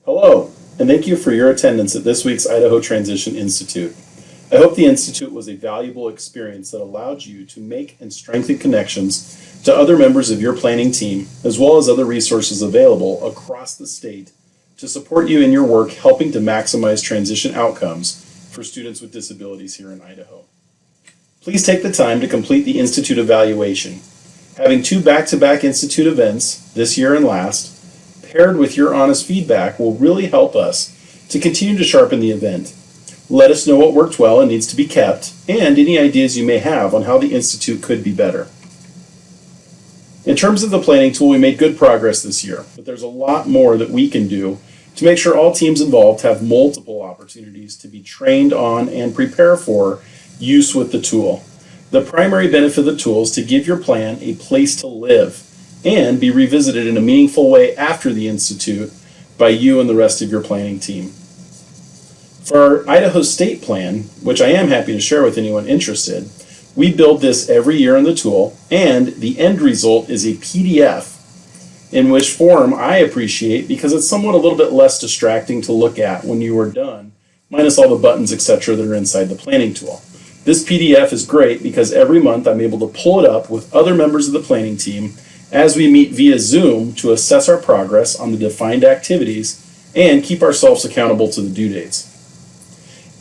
Hello, and thank you for your attendance at this week's Idaho Transition Institute. I hope the Institute was a valuable experience that allowed you to make and strengthen connections to other members of your planning team, as well as other resources available across the state to support you in your work helping to maximize transition outcomes for students with disabilities here in Idaho. Please take the time to complete the Institute evaluation. Having two back-to-back Institute events, this year and last, paired with your honest feedback will really help us to continue to sharpen the event. Let us know what worked well and needs to be kept, and any ideas you may have on how the Institute could be better. In terms of the planning tool, we made good progress this year, but there's a lot more that we can do to make sure all teams involved have multiple opportunities to be trained on and prepare for use with the tool. The primary benefit of the tool is to give your plan a place to live and be revisited in a meaningful way after the Institute by you and the rest of your planning team. For our Idaho State Plan, which I am happy to share with anyone interested, we build this every year in the tool, and the end result is a PDF, in which form I appreciate because it's somewhat a little bit less distracting to look at when you are done, minus all the buttons, etc. that are inside the planning tool. This PDF is great because every month I'm able to pull it up with other members of the planning team as we meet via Zoom to assess our progress on the defined activities and keep ourselves accountable to the due dates.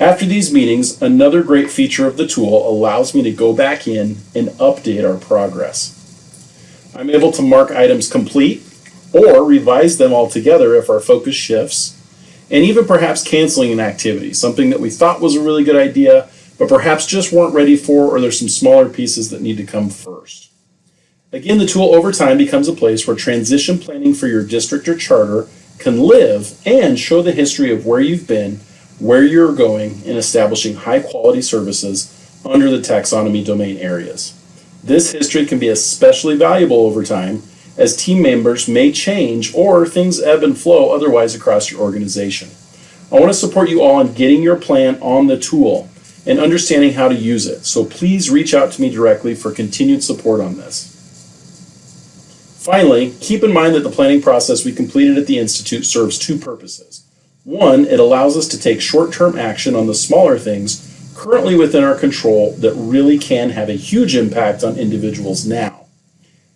After these meetings, another great feature of the tool allows me to go back in and update our progress. I'm able to mark items complete or revise them altogether if our focus shifts, and even perhaps canceling an activity, something that we thought was a really good idea, but perhaps just weren't ready for, or there's some smaller pieces that need to come first. Again, the tool over time becomes a place where transition planning for your district or charter can live and show the history of where you've been, where you're going, in establishing high quality services under the taxonomy domain areas. This history can be especially valuable over time as team members may change or things ebb and flow otherwise across your organization. I want to support you all in getting your plan on the tool and understanding how to use it, so please reach out to me directly for continued support on this. Finally, keep in mind that the planning process we completed at the Institute serves two purposes. One, it allows us to take short-term action on the smaller things currently within our control that really can have a huge impact on individuals now.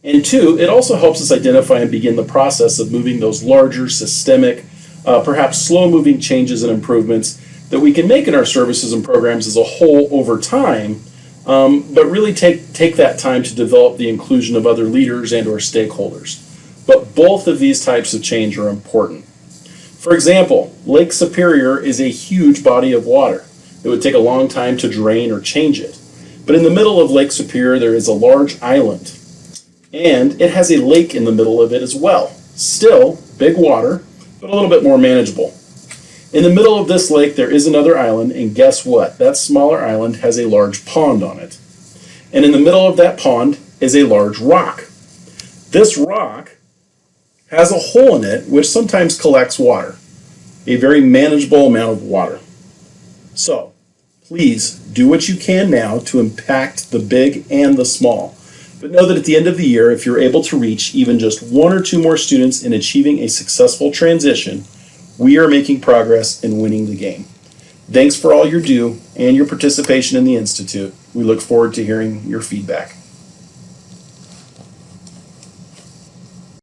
And two, it also helps us identify and begin the process of moving those larger, systemic, perhaps slow-moving changes and improvements that we can make in our services and programs as a whole over time, but really take that time to develop the inclusion of other leaders and or stakeholders. But both of these types of change are important. For example, Lake Superior is a huge body of water. It would take a long time to drain or change it. But in the middle of Lake Superior, there is a large island, and it has a lake in the middle of it as well. Still, big water, but a little bit more manageable. In the middle of this lake, there is another island, and guess what? That smaller island has a large pond on it. And in the middle of that pond is a large rock. This rock has a hole in it which sometimes collects water, a very manageable amount of water. So, please do what you can now to impact the big and the small. But know that at the end of the year, if you're able to reach even just one or two more students in achieving a successful transition, we are making progress in winning the game. Thanks for all your do and your participation in the Institute. We look forward to hearing your feedback.